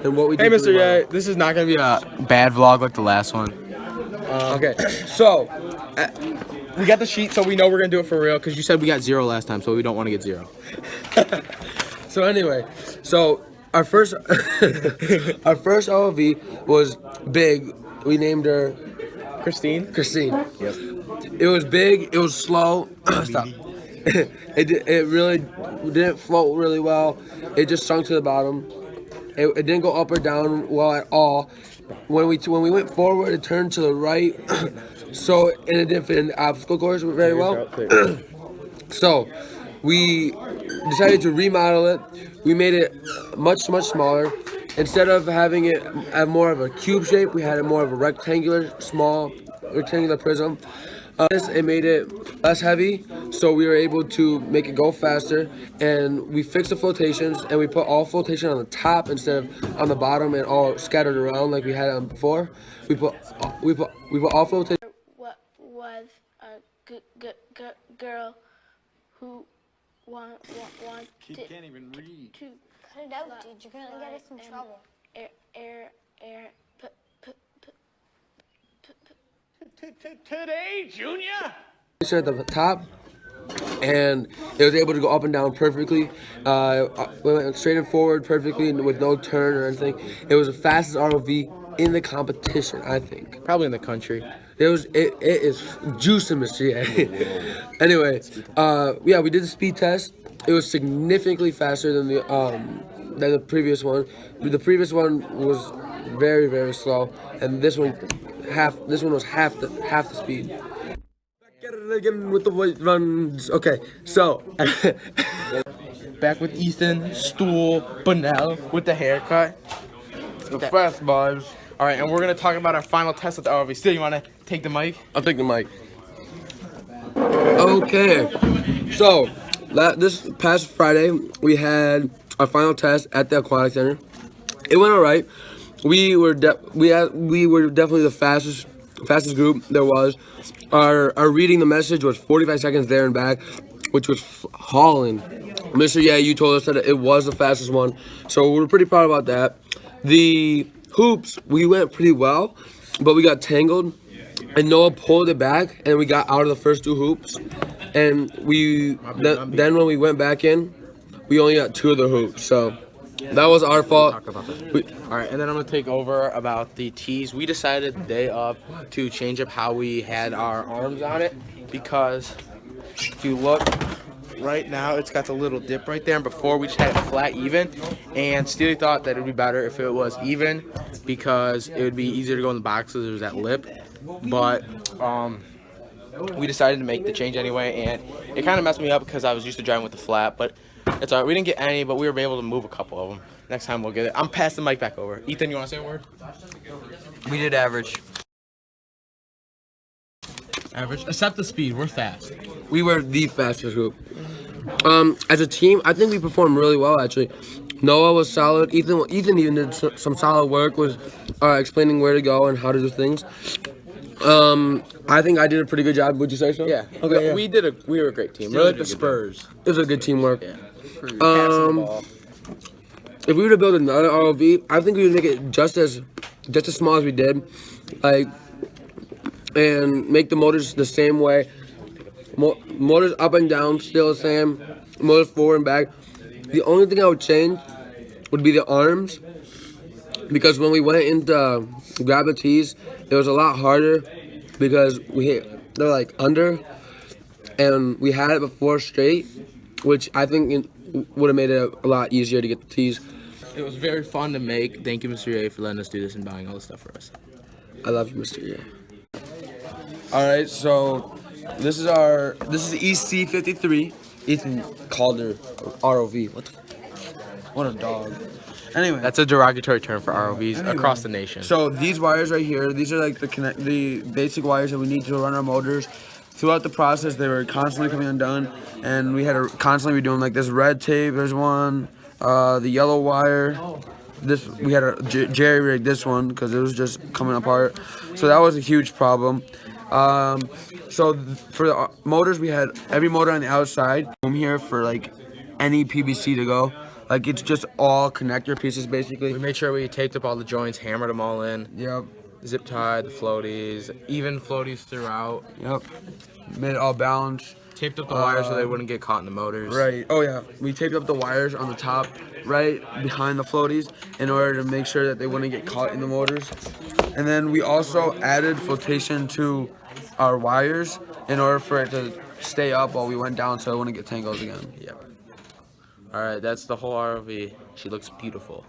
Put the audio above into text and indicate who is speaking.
Speaker 1: and what we did.
Speaker 2: Hey, Mr.
Speaker 1: really well.
Speaker 2: Yeah, this is not gonna be a bad vlog like the last one.
Speaker 1: Okay, so
Speaker 2: We got the sheet, so we know we're gonna do it for real. Cause you said we got 0 last time, so we don't want to get 0.
Speaker 1: so anyway, so our first our first ROV was big. We named her
Speaker 2: Christine.
Speaker 1: Yep. It was big. It was slow. Stop. It really didn't float really well. It just sunk to the bottom. It didn't go up or down well at all. When we went forward, it turned to the right. So and it didn't fit in the obstacle course very well. So we decided to remodel it. We made it much smaller. Instead of having it have more of a cube shape, we had it more of a small rectangular prism. It made it less heavy, so we were able to make it go faster. And we fixed the flotations, and we put all flotation on the top instead of on the bottom and all scattered around like we had on before. We put all flotation.
Speaker 3: What was a girl who wanted
Speaker 4: Can't even read.
Speaker 3: to
Speaker 5: Cut it out, dude. You're gonna get us in trouble.
Speaker 4: Today, Junior?
Speaker 1: At the top, and it was able to go up and down perfectly. We went straight and forward perfectly with no turn or anything. It was the fastest ROV in the competition, I think.
Speaker 2: Probably in the country.
Speaker 1: It is juicing, Mr. Yeah. Anyway, yeah, we did the speed test. It was significantly faster than the previous one. The previous one was very slow, and this one was half the speed. Get it again with the white runs. Okay, so
Speaker 2: Back with Ethan, Stool, Bunnell with the haircut.
Speaker 1: the fast vibes.
Speaker 2: All right, and we're gonna talk about our final test with the ROV. Still, you wanna take the mic?
Speaker 1: I'll take the mic. Okay, so this past Friday we had our final test at the aquatic center. It went all right. We were definitely the fastest group there was. Our reading the message was 45 seconds there and back, which was hauling. Mr. Yeah, you told us that it was the fastest one, so we're pretty proud about that. The hoops, we went pretty well, but we got tangled, and Noah pulled it back, and we got out of the first 2 hoops. And then when we went back in, we only got 2 of the hoops, so that was our fault.
Speaker 2: All right, and then I'm gonna take over about the tees. We decided the day of to change up how we had our arms on it, because if you look right now, it's got the little dip right there, and before we just had it flat even. And Steely thought that it would be better if it was even, because it would be easier to go in the boxes. There's that lip, but we decided to make the change anyway, and it kind of messed me up because I was used to driving with the flat, but it's alright. We didn't get any, but we were able to move a couple of them. Next time we'll get it. I'm passing the mic back over. Ethan, you want to say a word?
Speaker 6: We did average.
Speaker 2: Average. Except the speed. We're fast.
Speaker 1: We were the fastest group. As a team, I think we performed really well, actually. Noah was solid. Ethan even did some solid work, was explaining where to go and how to do things. I think I did a pretty good job. Would you say so?
Speaker 2: Yeah.
Speaker 1: Okay.
Speaker 2: We were a great team. We're like the Spurs.
Speaker 1: It was a good teamwork.
Speaker 2: Yeah. Passing the ball.
Speaker 1: If we were to build another ROV, I think we would make it just as small as we did, and make the motors the same way. Motors up and down still the same. Motors forward and back. The only thing I would change would be the arms, because when we went in to grab the tees, it was a lot harder because they're like under, and we had it before straight, which I think would have made it a lot easier to get the tees.
Speaker 2: It was very fun to make. Thank you, Mr. A, for letting us do this and buying all this stuff for us.
Speaker 1: I love you, Mr. Yeah. All right, so this is EC53. Ethan called her ROV. What a dog. Anyway,
Speaker 2: That's a derogatory term for ROVs across the nation.
Speaker 1: so these wires right here, these are like the basic wires that we need to run our motors. Throughout the process, they were constantly coming undone, and we had to constantly be doing like this red tape. There's one, the yellow wire. We had to jerry rig this one because it was just coming apart. So that was a huge problem. So for the motors, we had every motor on the outside room here for like any PVC to go. Like it's just all connector pieces basically.
Speaker 2: We made sure we taped up all the joints, hammered them all in,
Speaker 1: Yep.
Speaker 2: zip tied the floaties, even floaties throughout,
Speaker 1: Yep. Made it all balanced.
Speaker 2: taped up the wires so they wouldn't get caught in the motors.
Speaker 1: Right. Oh yeah. We taped up the wires on the top, right behind the floaties, in order to make sure that they wouldn't get caught in the motors. And then we also added flotation to our wires in order for it to stay up while we went down, so it wouldn't get tangled again.
Speaker 2: Yep. All right, that's the whole ROV. She looks beautiful.